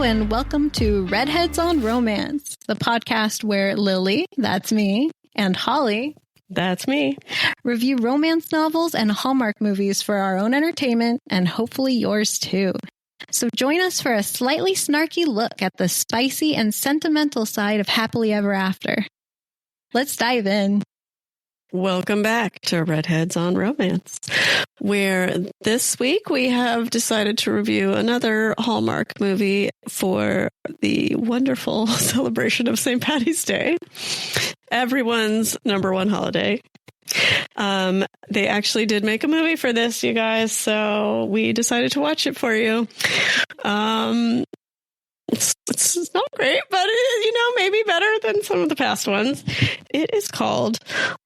and welcome to Redheads on Romance, the podcast where Lily, that's me, and Holly, that's me, review romance novels and Hallmark movies for our own entertainment and hopefully yours too. So join us for a slightly snarky look at the spicy and sentimental side of Happily Ever After. Let's dive in. Welcome back to Redheads on Romance, where this week we have decided to review another Hallmark movie for the wonderful celebration of St. Paddy's Day, everyone's number one holiday. They actually did make a movie for this, you guys, so we decided to watch it for you. It's not great, but maybe better than some of the past ones. It is called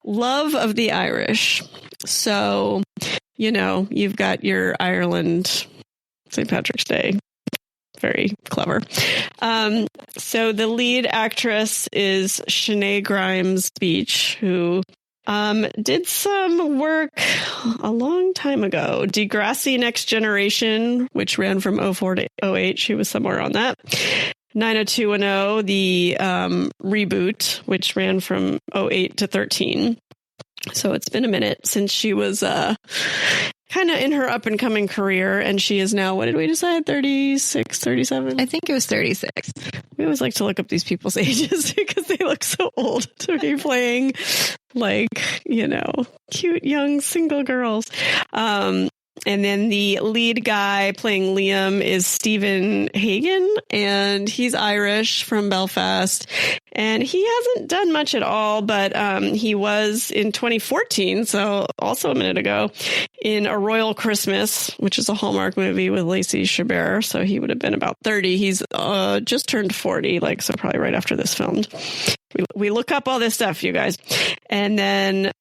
Love of the Irish. So, you've got your Ireland St. Patrick's Day. Very clever. So the lead actress is Shanae Grimes-Beach, who did some work a long time ago. Degrassi Next Generation, which ran from 04 to 08. She was somewhere on that. 90210, the reboot, which ran from 08 to 13. So it's been a minute since she was kind of in her up and coming career. And she is now, what did we decide? 36, 37? I think it was 36. We always like to look up these people's ages because they look so old to be playing cute young single girls. And then the lead guy playing Liam is Stephen Hagen, and he's Irish from Belfast. And he hasn't done much at all, but he was in 2014, so also a minute ago, in A Royal Christmas, which is a Hallmark movie with Lacey Chabert. So he would have been about 30. He's just turned 40, so probably right after this filmed. We look up all this stuff, you guys. And then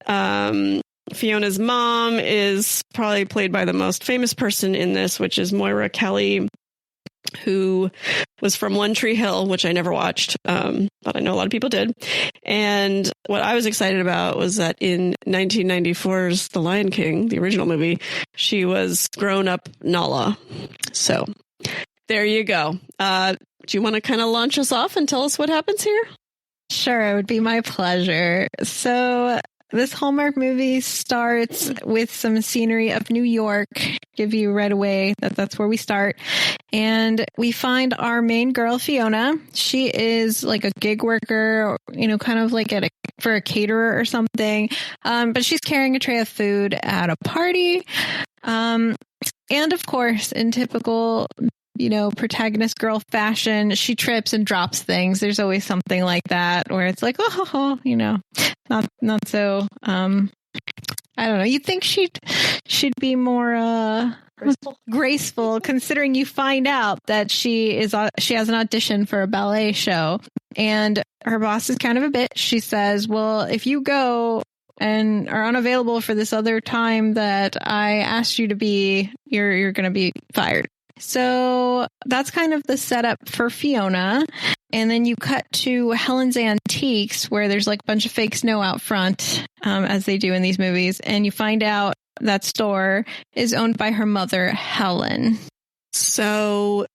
Fiona's mom is probably played by the most famous person in this, which is Moira Kelly, who was from One Tree Hill, which I never watched, but I know a lot of people did. And what I was excited about was that in 1994's The Lion King, the original movie, she was grown-up Nala. So there you go. Do you want to kind of launch us off and tell us what happens here? Sure, it would be my pleasure. So this Hallmark movie starts with some scenery of New York. Give you right away that's where we start. And we find our main girl, Fiona. She is like a gig worker, kind of like for a caterer or something. But she's carrying a tray of food at a party. And of course, in typical protagonist girl fashion, she trips and drops things. There's always something like that where it's like, not so, I don't know. You'd think she'd be more, graceful considering you find out that she has an audition for a ballet show, and her boss is kind of a bitch. She says, well, if you go and are unavailable for this other time that I asked you to be, you're going to be fired. So that's kind of the setup for Fiona. And then you cut to Helen's Antiques, where there's like a bunch of fake snow out front, as they do in these movies. And you find out that store is owned by her mother, Helen. So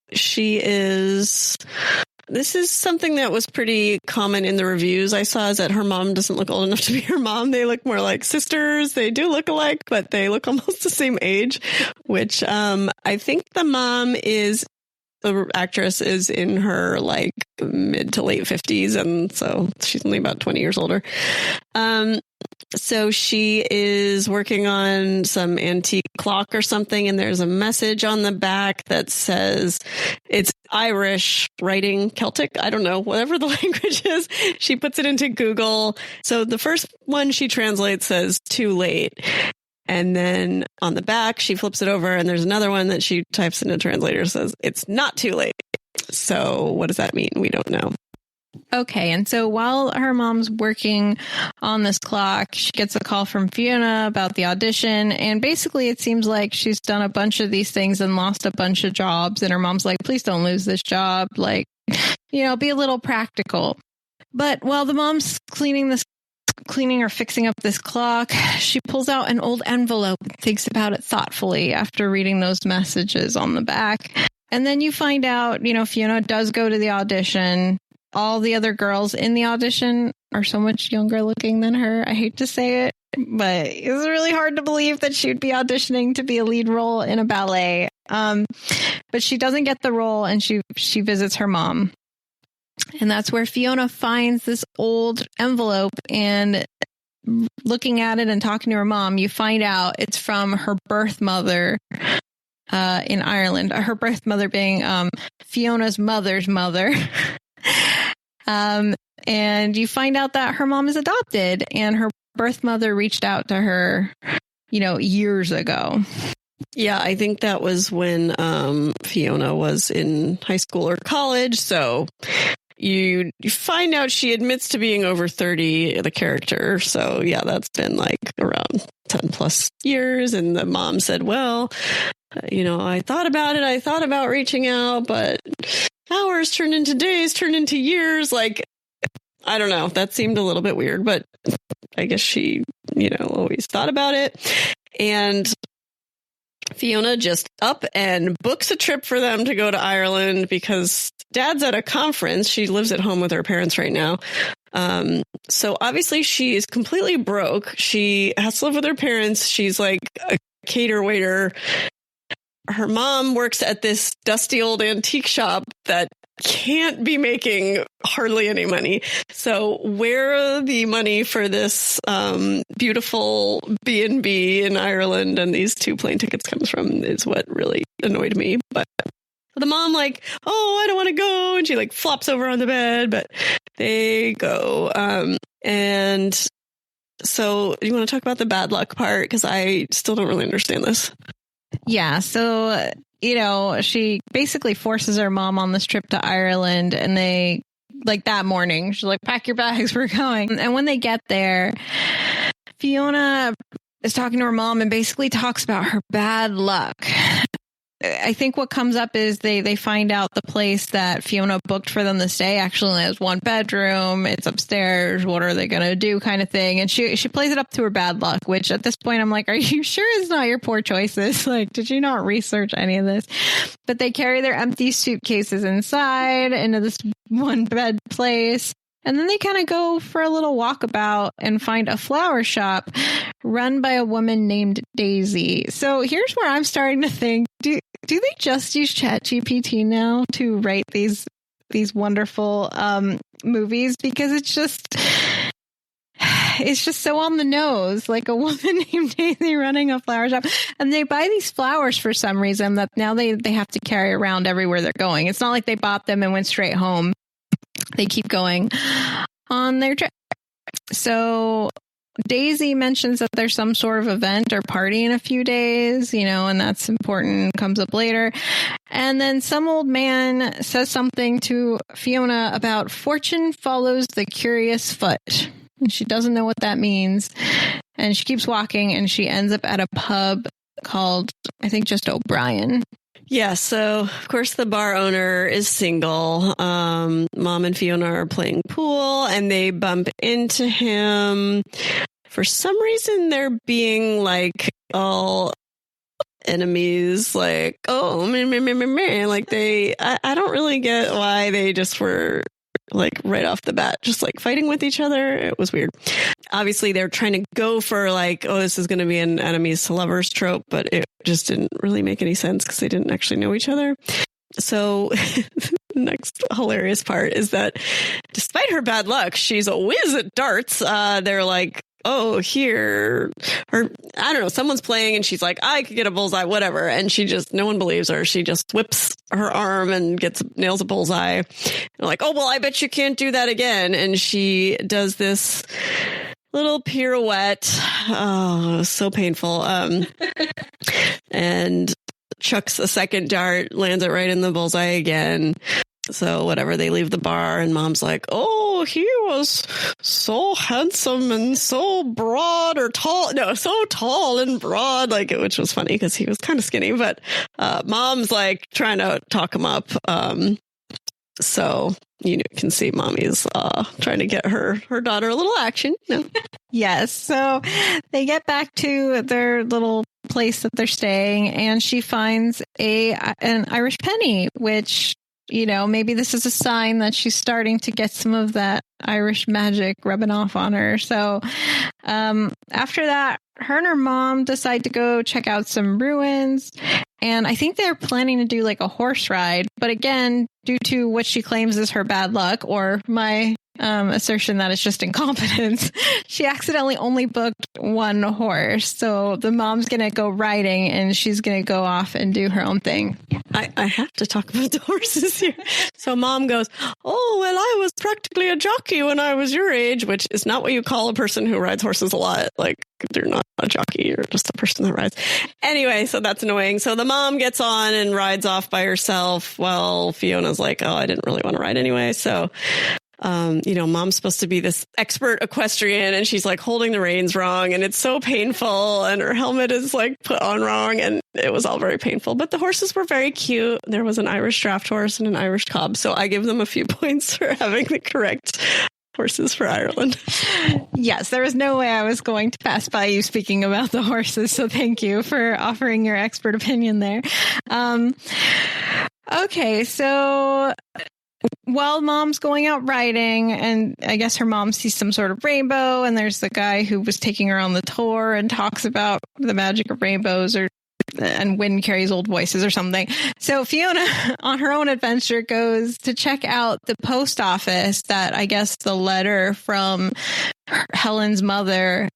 this is something that was pretty common in the reviews I saw, is that her mom doesn't look old enough to be her mom. They look more like sisters. They do look alike, but they look almost the same age, which I think the actress is in her mid to late 50s. And so she's only about 20 years older. So she is working on some antique clock or something, and there's a message on the back that says it's Irish, writing Celtic. I don't know, whatever the language is. She puts it into Google. So the first one she translates says too late. And then on the back, she flips it over, and there's another one that she types in a translator, says it's not too late. So what does that mean? We don't know. Okay, and so while her mom's working on this clock, she gets a call from Fiona about the audition, and basically it seems like she's done a bunch of these things and lost a bunch of jobs, and her mom's like, please don't lose this job, be a little practical. But while the mom's cleaning or fixing up this clock, she pulls out an old envelope and thinks about it thoughtfully after reading those messages on the back. And then you find out, Fiona does go to the audition. All the other girls in the audition are so much younger looking than her. I hate to say it, but it's really hard to believe that she would be auditioning to be a lead role in a ballet. But she doesn't get the role, and she visits her mom. And that's where Fiona finds this old envelope, and looking at it and talking to her mom, you find out it's from her birth mother in Ireland. Her birth mother being Fiona's mother's mother. And you find out that her mom is adopted, and her birth mother reached out to her, years ago. Yeah, I think that was when Fiona was in high school or college. So you find out she admits to being over 30, the character. So yeah, that's been like around 10 plus years. And the mom said, well, I thought about it. I thought about reaching out, but hours turned into days, turned into years. Like, I don't know. That seemed a little bit weird, but I guess she, always thought about it. And Fiona just up and books a trip for them to go to Ireland because Dad's at a conference. She lives at home with her parents right now. So obviously she is completely broke. She has to live with her parents. She's like a cater waiter. Her mom works at this dusty old antique shop that can't be making hardly any money. So where the money for this beautiful B&B in Ireland and these 2 plane tickets comes from is what really annoyed me. But the mom I don't want to go. And she flops over on the bed, but they go. And so you want to talk about the bad luck part? Because I still don't really understand this. Yeah. So, she basically forces her mom on this trip to Ireland, and they, that morning, she's like, pack your bags, we're going. And when they get there, Fiona is talking to her mom and basically talks about her bad luck. I think what comes up is they find out the place that Fiona booked for them to stay actually only has 1 bedroom. It's upstairs. What are they going to do, kind of thing? And she plays it up to her bad luck, which at this point I'm like, are you sure it's not your poor choices? Did you not research any of this? But they carry their empty suitcases inside into this 1 bed place. And then they kind of go for a little walkabout and find a flower shop run by a woman named Daisy. So here's where I'm starting to think, do they just use ChatGPT now to write these wonderful movies? Because it's just so on the nose, like a woman named Daisy running a flower shop. And they buy these flowers for some reason that now they have to carry around everywhere they're going. It's not like they bought them and went straight home. They keep going on their trip. So Daisy mentions that there's some sort of event or party in a few days, and that's important, comes up later. And then some old man says something to Fiona about fortune follows the curious foot. And she doesn't know what that means. And she keeps walking, and she ends up at a pub called, I think, just O'Brien. Yeah, so of course the bar owner is single. Mom and Fiona are playing pool, and they bump into him. For some reason, they're being all enemies, oh, man. I don't really get why they just were right off the bat, just fighting with each other. It was weird. Obviously, they're trying to go for this is going to be an enemies to lovers trope, but it just didn't really make any sense because they didn't actually know each other. So the next hilarious part is that despite her bad luck, she's a whiz at darts. They're oh, here, or I don't know, someone's playing and she's like, I could get a bullseye, whatever. And no one believes her. She just whips her arm and nails a bullseye. And oh, well, I bet you can't do that again. And she does this little pirouette. Oh, so painful. And chucks a second dart, lands it right in the bullseye again. So whatever, they leave the bar, and Mom's like, oh, he was so handsome and so broad or tall. No, so tall and broad, which was funny because he was kind of skinny, but Mom's trying to talk him up. So you can see mommy's trying to get her daughter a little action. No. Yes. So they get back to their little place that they're staying, and she finds an Irish penny, which, maybe this is a sign that she's starting to get some of that Irish magic rubbing off on her. So after that, her and her mom decide to go check out some ruins. And I think they're planning to do like a horse ride. But again, due to what she claims is her bad luck, or my assertion that it's just incompetence, she accidentally only booked one horse. So the mom's going to go riding and she's going to go off and do her own thing. I have to talk about the horses here. So mom goes, oh, well, I was practically a jockey when I was your age, which is not what you call a person who rides horses a lot. Like, they're not a jockey, you're just a person that rides. Anyway, so that's annoying. So the mom gets on and rides off by herself while Fiona's like, oh, I didn't really want to ride anyway. So mom's supposed to be this expert equestrian, and she's like holding the reins wrong, and it's so painful, and her helmet is like put on wrong, and it was all very painful. But the horses were very cute. There was an Irish draft horse and an Irish cob, so I give them a few points for having the correct horses for Ireland. Yes, there was no way I was going to pass by you speaking about the horses, so thank you for offering your expert opinion there. Okay, so while mom's going out riding, and I guess her mom sees some sort of rainbow, and there's the guy who was taking her on the tour and talks about the magic of rainbows, and wind carries old voices or something. So Fiona, on her own adventure, goes to check out the post office that I guess the letter from Helen's mother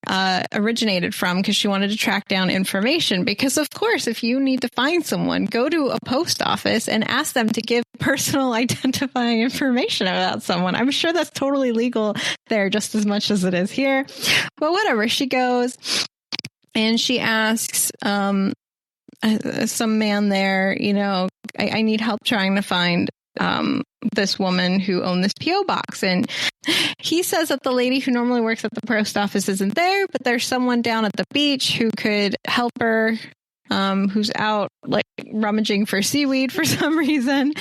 originated from, because she wanted to track down information. Because, of course, if you need to find someone, go to a post office and ask them to give personal identifying information about someone. I'm sure that's totally legal there just as much as it is here. But whatever, she goes and she asks some man there, I need help trying to find this woman who owned this P.O. box. And he says that the lady who normally works at the post office isn't there, but there's someone down at the beach who could help her, who's out like rummaging for seaweed for some reason.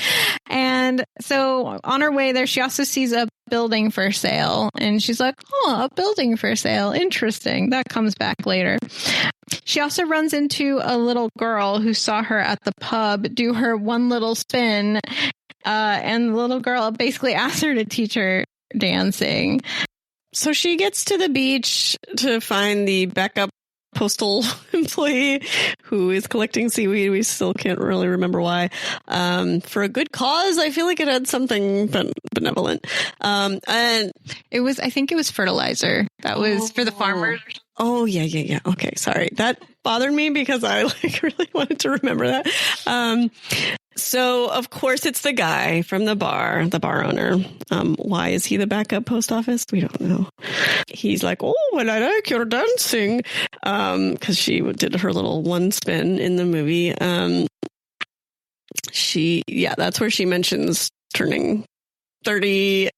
And so on her way there, she also sees a building for sale, and she's like, oh, a building for sale. Interesting. That comes back later. She also runs into a little girl who saw her at the pub do her one little spin, and the little girl basically asked her to teach her dancing. So she gets to the beach to find the backup postal employee who is collecting seaweed. We still can't really remember why. For a good cause. I feel like it had something benevolent. And I think it was fertilizer. That was for the farmers. Oh, yeah. Okay, sorry. That bothered me because I really wanted to remember that. So, of course, it's the guy from the bar owner. Why is he the backup post office? We don't know. He's like, oh, well, I like your dancing. Because she did her little one spin in the movie. That's where she mentions turning 30.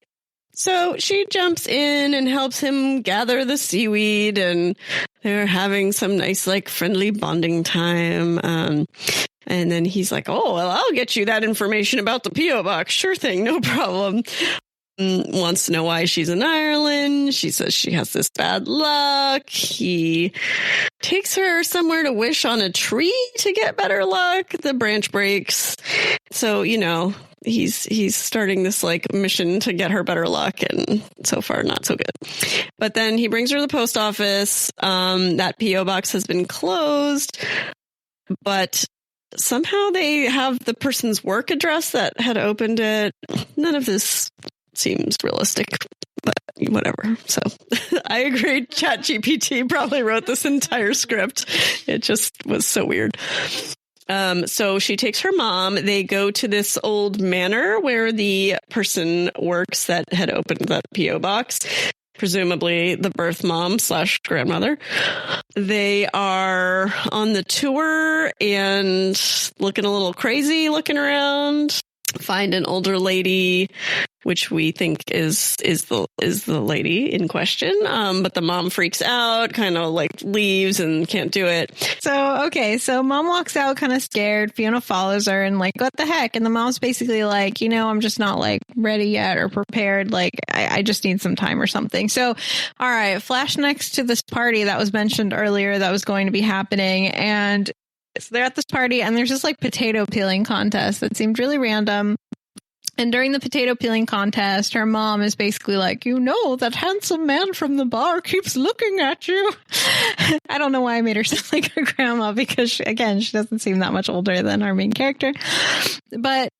So she jumps in and helps him gather the seaweed, and they're having some nice, friendly bonding time. And then he's like, oh, well, I'll get you that information about the P.O. box. Sure thing, no problem. Wants to know why she's in Ireland. She says she has this bad luck. He takes her somewhere to wish on a tree to get better luck. The branch breaks. So, he's starting this mission to get her better luck, and so far not so good. But then he brings her to the post office. That P.O. box has been closed, but somehow they have the person's work address that had opened it. None of this seems realistic, but whatever. So I agree. ChatGPT probably wrote this entire script. It just was so weird. So she takes her mom. They go to this old manor where the person works that had opened that P.O. box, presumably the birth mom / grandmother. They are on the tour and looking a little crazy, looking around, find an older lady which we think is the lady in question. But the mom freaks out, kind of like leaves and can't do it. So mom walks out kind of scared. Fiona follows her and like, what the heck? And the mom's basically like, I'm just not like ready yet or prepared. Like, I just need some time or something. So, all right, flash next to this party that was mentioned earlier that was going to be happening. And so they're at this party and there's this like potato peeling contest that seemed really random. And during the potato peeling contest, her mom is basically like, that handsome man from the bar keeps looking at you. I don't know why I made her sound like her grandma because, she doesn't seem that much older than our main character. But,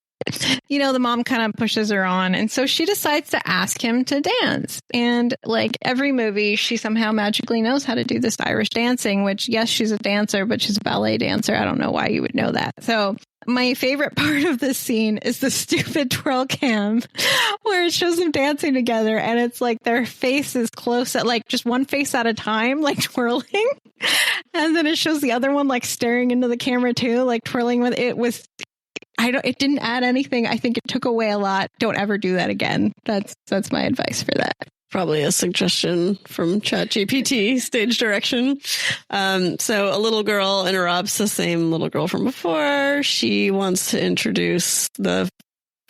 the mom kind of pushes her on. And so she decides to ask him to dance. And like every movie, she somehow magically knows how to do this Irish dancing, which, yes, she's a dancer, but she's a ballet dancer. I don't know why you would know that. So my favorite part of this scene is the stupid twirl cam where it shows them dancing together and it's like their face is close at like just one face at a time, like twirling. And then it shows the other one like staring into the camera too, like twirling with it. It didn't add anything. I think it took away a lot. Don't ever do that again. That's my advice for that. Probably a suggestion from ChatGPT, stage direction. So a little girl interrupts the same little girl from before. She wants to introduce the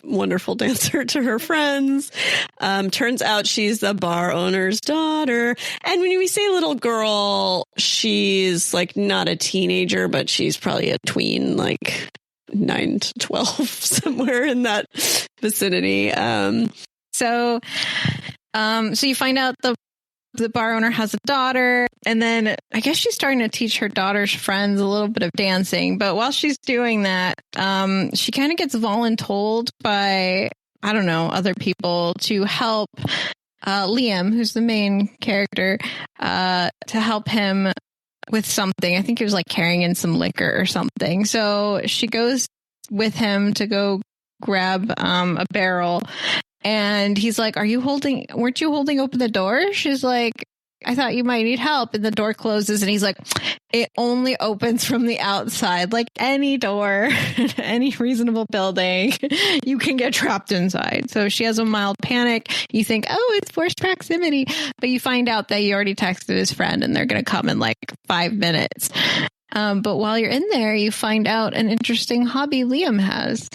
wonderful dancer to her friends. Turns out she's the bar owner's daughter. And when we say little girl, she's like not a teenager, but she's probably a tween, like 9 to 12, somewhere in that vicinity. So you find out the bar owner has a daughter, and then I guess she's starting to teach her daughter's friends a little bit of dancing. But while she's doing that, she kind of gets voluntold by, I don't know, other people to help Liam, who's the main character, to help him with something. I think it was like carrying in some liquor or something. So she goes with him to go grab a barrel. And he's like, weren't you holding open the door? She's like, I thought you might need help. And the door closes and he's like, it only opens from the outside. Like any door, any reasonable building, you can get trapped inside. So she has a mild panic. You think, oh, it's forced proximity. But you find out that he already texted his friend and they're going to come in like 5 minutes. But while you're in there, you find out an interesting hobby Liam has.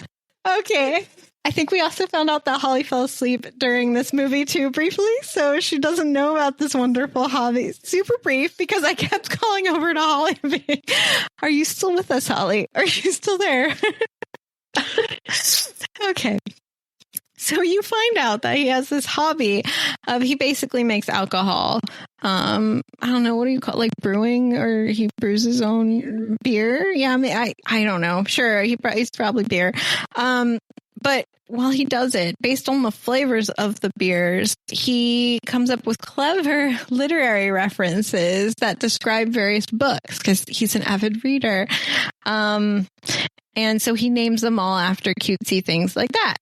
Okay. I think we also found out that Holly fell asleep during this movie too, briefly. So she doesn't know about this wonderful hobby. Super brief, because I kept calling over to Holly. Are you still with us, Holly? Are you still there? Okay. So you find out that he has this hobby of, he basically makes alcohol. I don't know, what do you call it? Like brewing, or he brews his own beer? Yeah, I mean, I don't know. Sure, he's probably beer. But while he does it, based on the flavors of the beers, he comes up with clever literary references that describe various books because he's an avid reader. And so he names them all after cutesy things like that.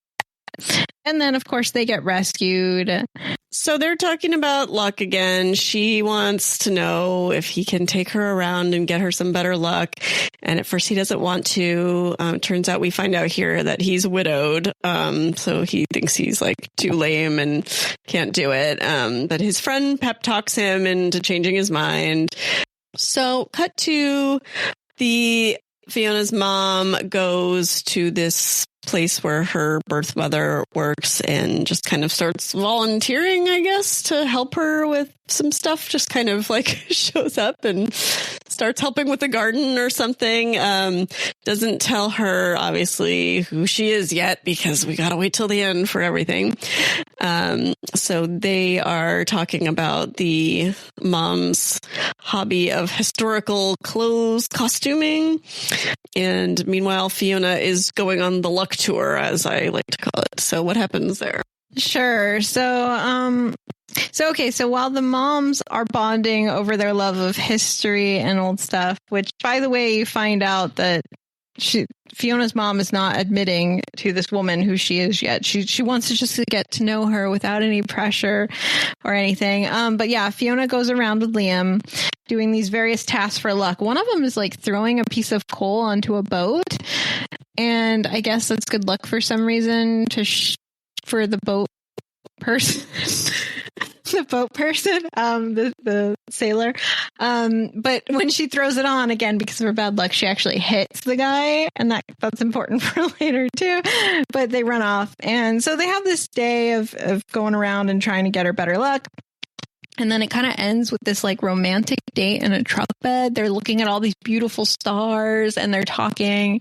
And then, of course, they get rescued. So they're talking about luck again. She wants to know if he can take her around and get her some better luck. And at first he doesn't want to. Turns out we find out here that he's widowed. So he thinks he's like too lame and can't do it. But his friend pep talks him into changing his mind. So cut to Fiona's mom goes to this place where her birth mother works and just kind of starts volunteering, I guess, to help her with some stuff. Just kind of like shows up and starts helping with the garden or something. Doesn't tell her, obviously, who she is yet because we got to wait till the end for everything. So they are talking about the mom's hobby of historical clothes costuming. And meanwhile, Fiona is going on the luck tour, as I like to call it. So what happens there? Sure. So while the moms are bonding over their love of history and old stuff, which, by the way, you find out that Fiona's mom is not admitting to this woman who she is yet. She wants to just get to know her without any pressure or anything. But yeah, Fiona goes around with Liam doing these various tasks for luck. One of them is like throwing a piece of coal onto a boat. And I guess that's good luck for some reason to for the boat person. The boat person, the sailor. But when she throws it on again, because of her bad luck, she actually hits the guy, and that's important for later too. But they run off. And so they have this day of going around and trying to get her better luck. And then it kind of ends with this like romantic date in a truck bed. They're looking at all these beautiful stars and they're talking.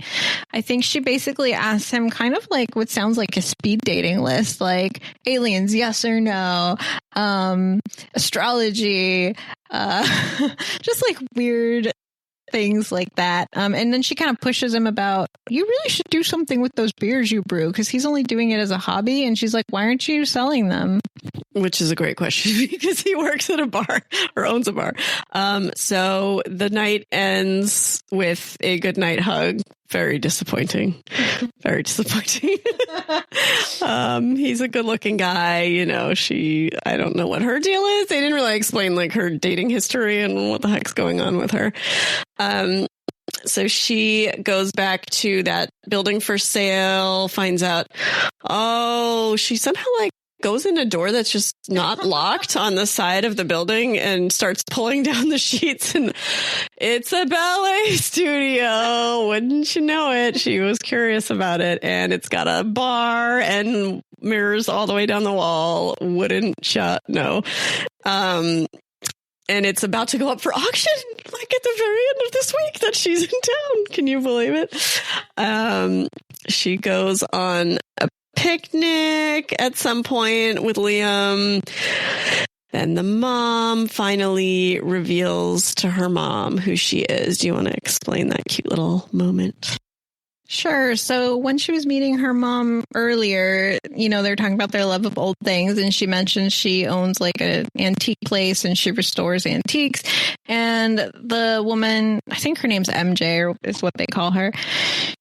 I think she basically asks him kind of like what sounds like a speed dating list, like aliens, yes or no, astrology, just like weird things like that. And then she kind of pushes him about, you really should do something with those beers you brew, because he's only doing it as a hobby. And she's like, why aren't you selling them? Which is a great question because he works at a bar or owns a bar. So the night ends with a goodnight hug. Very disappointing. Very disappointing. He's a good looking guy. You know, I don't know what her deal is. They didn't really explain like her dating history and what the heck's going on with her. So she goes back to that building for sale, finds out, she somehow like goes in a door that's just not locked on the side of the building and starts pulling down the sheets, and it's a ballet studio. Wouldn't you know it? She was curious about it, and it's got a bar and mirrors all the way down the wall. Wouldn't you know? And it's about to go up for auction, like at the very end of this week that she's in town. Can you believe it? She goes on a picnic at some point with Liam. Then the mom finally reveals to her mom who she is. Do you want to explain that cute little moment? Sure. So when she was meeting her mom earlier, you know, they're talking about their love of old things. And she mentioned she owns like an antique place and she restores antiques. And the woman, I think her name's MJ or is what they call her.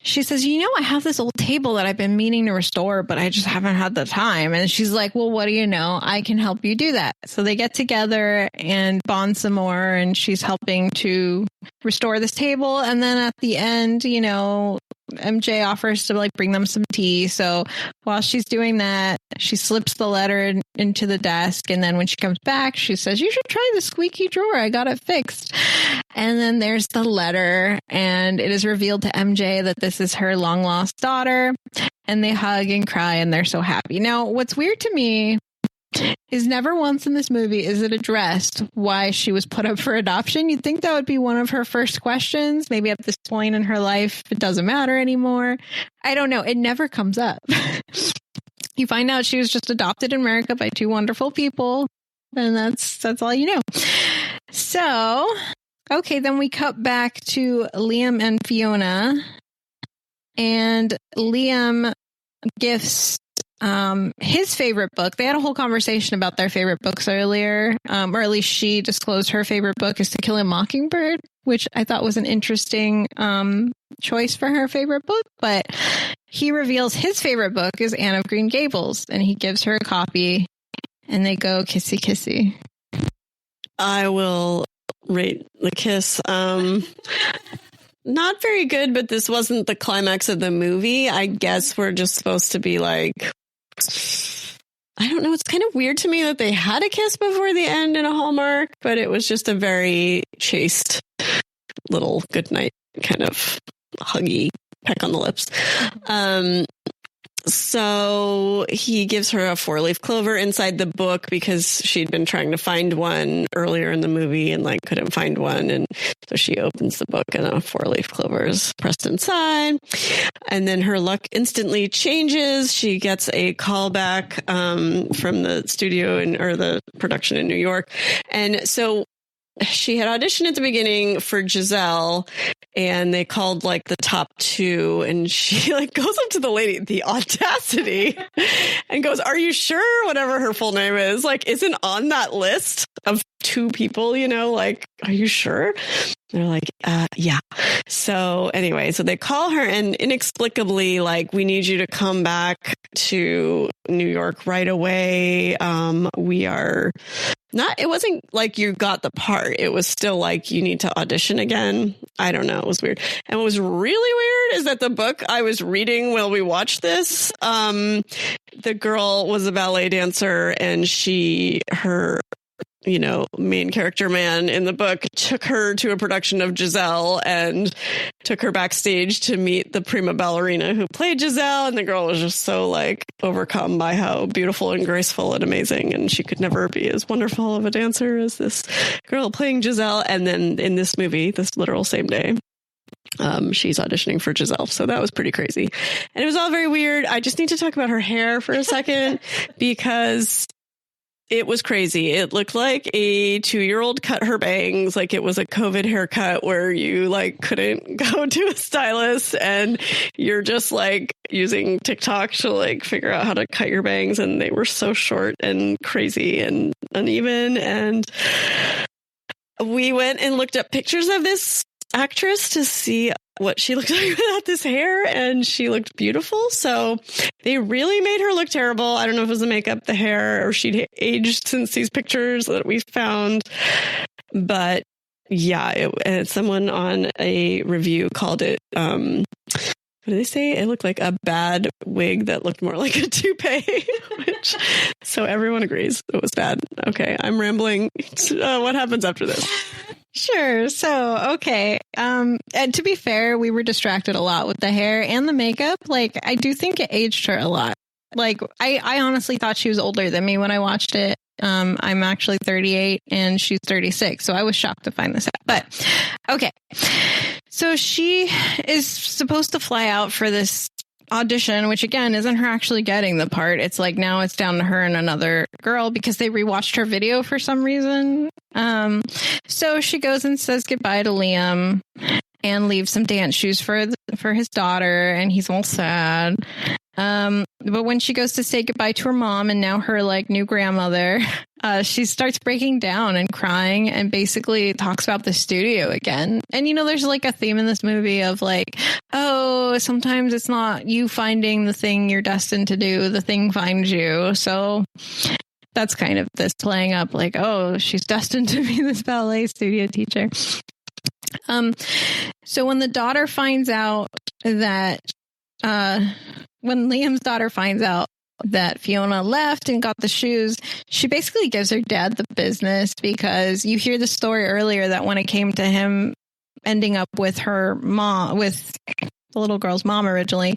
She says, you know, I have this old table that I've been meaning to restore, but I just haven't had the time. And she's like, well, what do you know? I can help you do that. So they get together and bond some more. And she's helping to restore this table. And then at the end, you know, MJ offers to like bring them some tea. So while she's doing that, she slips the letter into the desk. And then when she comes back, she says, you should try the squeaky drawer. I got it fixed. And then there's the letter. And it is revealed to MJ that this is her long lost daughter. And they hug and cry and they're so happy. Now, what's weird to me is never once in this movie is it addressed why she was put up for adoption. You'd think that would be one of her first questions. Maybe at this point in her life, it doesn't matter anymore. I don't know. It never comes up. You find out she was just adopted in America by two wonderful people. And that's all you know. So, okay, then we cut back to Liam and Fiona. And Liam gifts his favorite book. They had a whole conversation about their favorite books earlier, or at least she disclosed her favorite book is To Kill a Mockingbird, which I thought was an interesting choice for her favorite book. But he reveals his favorite book is Anne of Green Gables, and he gives her a copy, and they go kissy kissy. I will rate the kiss. Not very good, but this wasn't the climax of the movie. I guess we're just supposed to be like, I don't know. It's kind of weird to me that they had a kiss before the end in a Hallmark, but it was just a very chaste little goodnight kind of huggy peck on the lips. So he gives her a 4-leaf clover inside the book because she'd been trying to find one earlier in the movie and like couldn't find one. And so she opens the book and a 4-leaf clover is pressed inside. And then her luck instantly changes. She gets a call back from the studio or the production in New York. And so she had auditioned at the beginning for Giselle and they called like the top 2 and she like goes up to the lady, the audacity, and goes, are you sure whatever her full name is like isn't on that list of 2 people, you know, like, are you sure? They're like, yeah. So anyway, so they call her and inexplicably like, we need you to come back to New York right away. We are not, it wasn't like you got the part. It was still like, you need to audition again. I don't know. It was weird. And what was really weird is that the book I was reading while we watched this, the girl was a ballet dancer, and her main character man in the book took her to a production of Giselle and took her backstage to meet the prima ballerina who played Giselle. And the girl was just so like overcome by how beautiful and graceful and amazing. And she could never be as wonderful of a dancer as this girl playing Giselle. And then in this movie, this literal same day, she's auditioning for Giselle. So that was pretty crazy. And it was all very weird. I just need to talk about her hair for a second because it was crazy. It looked like a 2-year-old cut her bangs. Like it was a COVID haircut where you like couldn't go to a stylist and you're just like using TikTok to like figure out how to cut your bangs. And they were so short and crazy and uneven. And we went and looked up pictures of this actress to see what she looked like without this hair, and she looked beautiful. So they really made her look terrible. I don't know if it was the makeup, the hair, or she'd aged since these pictures that we found. But yeah, someone on a review called it, what did they say? It looked like a bad wig that looked more like a toupee, so everyone agrees it was bad. Okay, I'm rambling. What happens after this? Sure. So, okay. And to be fair, we were distracted a lot with the hair and the makeup. Like, I do think it aged her a lot. Like, I honestly thought she was older than me when I watched it. I'm actually 38 and she's 36. So I was shocked to find this out. But, okay. So she is supposed to fly out for this audition, which again isn't her actually getting the part. It's like now it's down to her and another girl because they rewatched her video for some reason. So she goes and says goodbye to Liam and leaves some dance shoes for his daughter, and he's all sad. But when she goes to say goodbye to her mom and now her like new grandmother, she starts breaking down and crying and basically talks about the studio again. And, there's like a theme in this movie of like, oh, sometimes it's not you finding the thing you're destined to do, the thing finds you. So that's kind of this playing up like, oh, she's destined to be this ballet studio teacher. So when the daughter finds out that, when Liam's daughter finds out that Fiona left and got the shoes, she basically gives her dad the business because you hear the story earlier that when it came to him ending up with her mom, with the little girl's mom originally,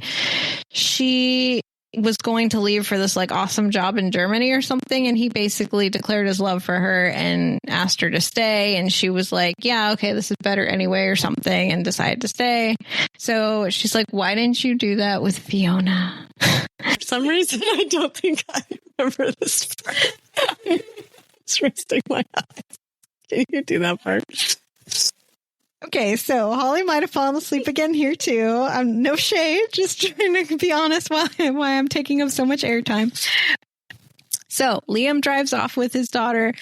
she was going to leave for this like awesome job in Germany or something, and he basically declared his love for her and asked her to stay, and she was like, yeah, okay, this is better anyway or something, and decided to stay. So she's like, why didn't you do that with Fiona? For some reason I don't think I remember this part. It's resting my eyes. Can you do that part? Okay, so Holly might have fallen asleep again here too. No shade, just trying to be honest why I'm taking up so much airtime. So Liam drives off with his daughter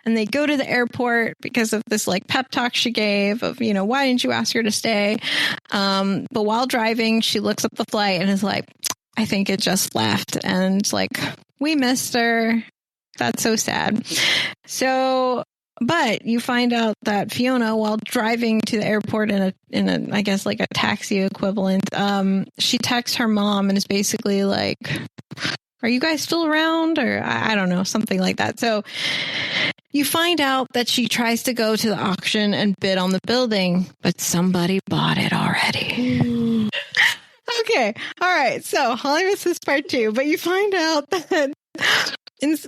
and they go to the airport because of this like pep talk she gave of, why didn't you ask her to stay? But while driving, she looks up the flight and is like, I think it just left. And it's like, we missed her. That's so sad. So, but you find out that Fiona, while driving to the airport in a I guess like a taxi equivalent, she texts her mom and is basically like, are you guys still around? Or I don't know, something like that. So you find out that she tries to go to the auction and bid on the building, but somebody bought it already. Okay. All right. So Holly missed this part too, but you find out that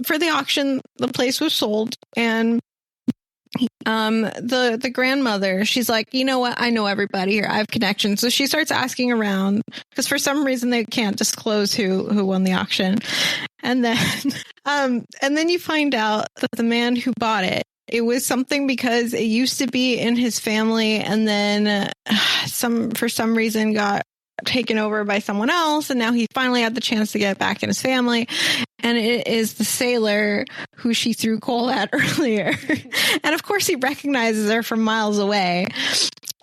for the auction, the place was sold, and the grandmother, she's like, you know what? I know everybody here. I have connections. So she starts asking around because for some reason they can't disclose who won the auction. And then you find out that the man who bought it was something because it used to be in his family, and then for some reason got taken over by someone else, and now he finally had the chance to get it back in his family. And it is the sailor who she threw coal at earlier. And of course he recognizes her from miles away,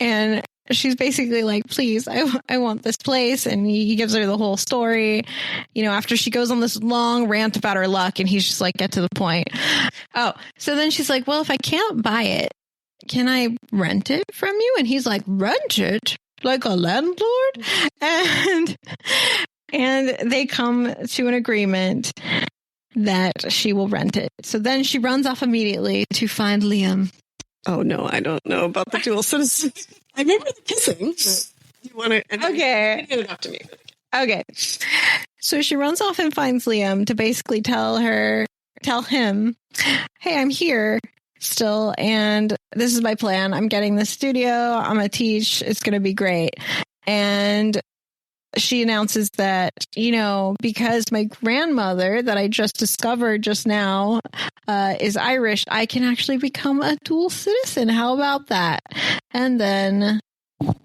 and she's basically like, please, I want this place. And he gives her the whole story, after she goes on this long rant about her luck, and he's just like, get to the point. Oh, so then she's like, well, if I can't buy it, can I rent it from you? And he's like, rent it? Like a landlord? And And they come to an agreement that she will rent it. So then she runs off immediately to find Liam. Oh, no, I don't know about the dual citizens. I remember the kissing. You want to... Okay. You can get it off to me. Okay. So she runs off and finds Liam to basically tell him, hey, I'm here still, and this is my plan. I'm getting the studio. I'm going to teach. It's going to be great. And she announces that, because my grandmother that I just discovered just now is Irish, I can actually become a dual citizen. How about that? And then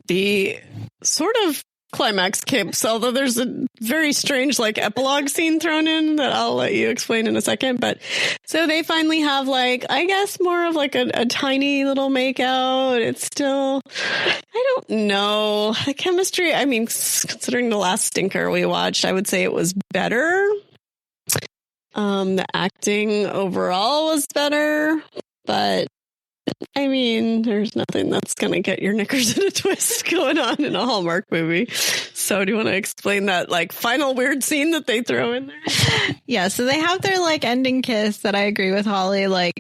the sort of climax camps, although there's a very strange epilogue scene thrown in that I'll let you explain in a second. But so they finally have I guess more of a tiny little makeout. It's still, I don't know, the chemistry, I mean, considering the last stinker we watched, I would say it was better. The acting overall was better, but I mean, there's nothing that's going to get your knickers in a twist going on in a Hallmark movie. So do you want to explain that final weird scene that they throw in there? Yeah, so they have their ending kiss that I agree with Holly. I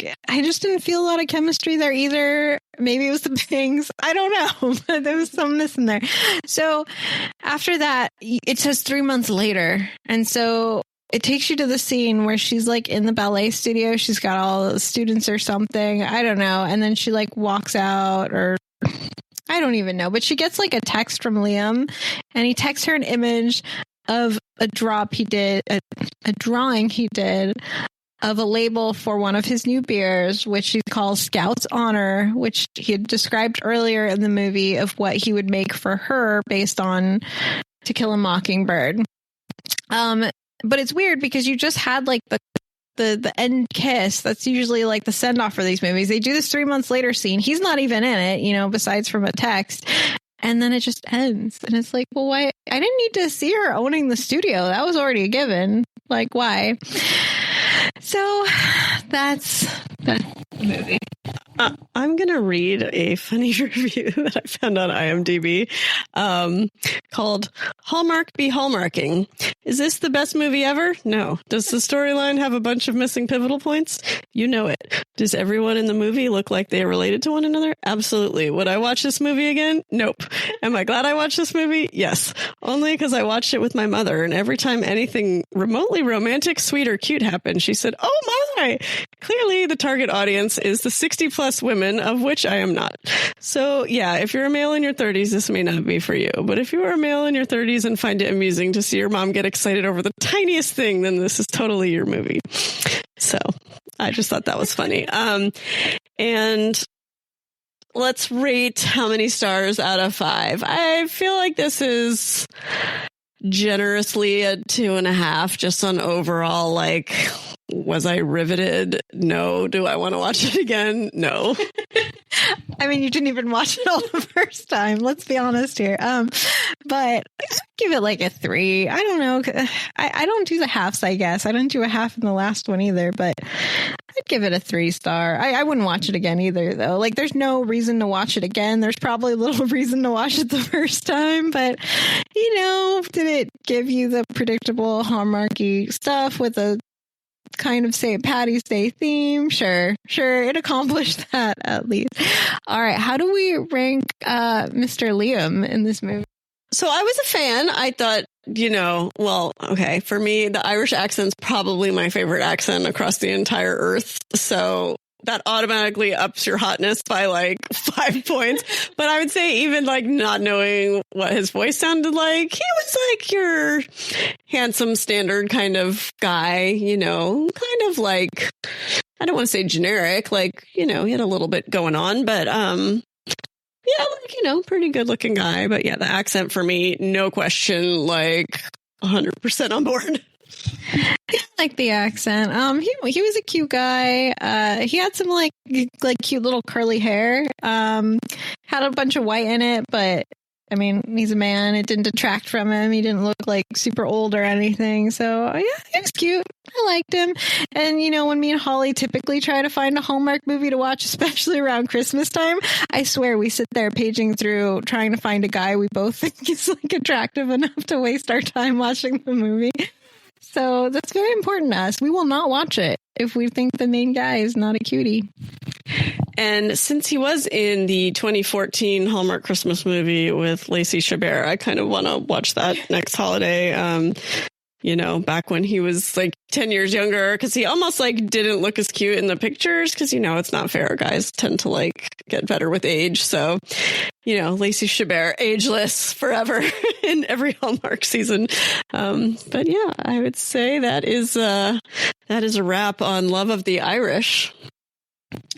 just didn't feel a lot of chemistry there either. Maybe it was the bangs. I don't know, but there was some missing there. So after that, it says 3 months later. And so it takes you to the scene where she's in the ballet studio. She's got all the students or something. I don't know. And then she walks out, or I don't even know. But she gets a text from Liam, and he texts her an image of a drawing he did of a label for one of his new beers, which he calls Scout's Honor, which he had described earlier in the movie of what he would make for her based on To Kill a Mockingbird. But it's weird because you just had the end kiss. That's usually the send off for these movies. They do this 3 months later scene. He's not even in it, besides from a text. And then it just ends. And it's well, why? I didn't need to see her owning the studio. That was already a given. Why? So that's the movie. I'm going to read a funny review that I found on IMDb called Hallmark be Hallmarking. Is this the best movie ever? No. Does the storyline have a bunch of missing pivotal points? You know it. Does everyone in the movie look like they are related to one another? Absolutely. Would I watch this movie again? Nope. Am I glad I watched this movie? Yes. Only because I watched it with my mother, and every time anything remotely romantic, sweet, or cute happened, she said, oh my! Clearly, the target audience is the 60-plus women, of which I am not. So, yeah, if you're a male in your 30s, this may not be for you. But if you are a male in your 30s and find it amusing to see your mom get excited over the tiniest thing, then this is totally your movie. So, I just thought that was funny. And let's rate how many stars out of 5. I feel like this is generously a 2.5, just on overall, was I riveted? No. Do I want to watch it again? No. I mean, you didn't even watch it all the first time. Let's be honest here. But I'd give it a 3. I don't know. I don't do the halves, I guess. I didn't do a half in the last one either, but I'd give it a 3-star. I wouldn't watch it again either, though. There's no reason to watch it again. There's probably little reason to watch it the first time, but, did it give you the predictable Hallmarky stuff with a kind of St. Patty's Day theme? Sure, it accomplished that at least. All right, how do we rank Mr. Liam in this movie? So I was a fan. I thought, okay, for me, the Irish accent's probably my favorite accent across the entire earth. So that automatically ups your hotness by 5 points. But I would say even not knowing what his voice sounded like, he was your handsome standard kind of guy, kind of I don't want to say generic, he had a little bit going on, but yeah, pretty good looking guy. But yeah, the accent for me, no question, 100% on board. I like the accent. He was a cute guy. He had some cute little curly hair. Had a bunch of white in it, but I mean, he's a man. It didn't detract from him. He didn't look like super old or anything. So yeah, he was cute. I liked him. And you know, when me and Holly typically try to find a Hallmark movie to watch, especially around Christmas time, I swear we sit there paging through trying to find a guy we both think is like attractive enough to waste our time watching the movie. So that's very important to us. We will not watch it if we think the main guy is not a cutie. And since he was in the 2014 Hallmark Christmas movie with Lacey Chabert, I kind of want to watch that next holiday. You know, back when he was like 10 years younger, because he almost like didn't look as cute in the pictures, because, you know, it's not fair. Guys tend to like get better with age. So, you know, Lacey Chabert, ageless forever in every Hallmark season. But yeah, I would say that is a wrap on Love of the Irish.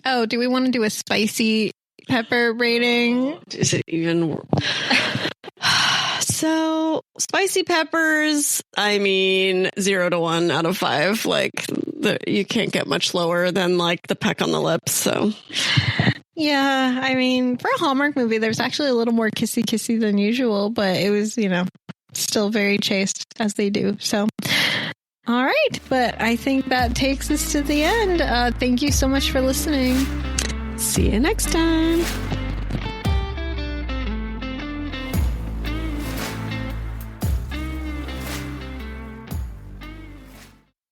Oh, do we want to do a spicy pepper rating? Is it even... So, spicy peppers, I mean, 0 to 1 out of 5. Like, you can't get much lower than, like, the peck on the lips, so... Yeah, I mean, for a Hallmark movie, there's actually a little more kissy-kissy than usual, but it was, you know, still very chaste, as they do, so... All right, but I think that takes us to the end. Thank you so much for listening. See you next time.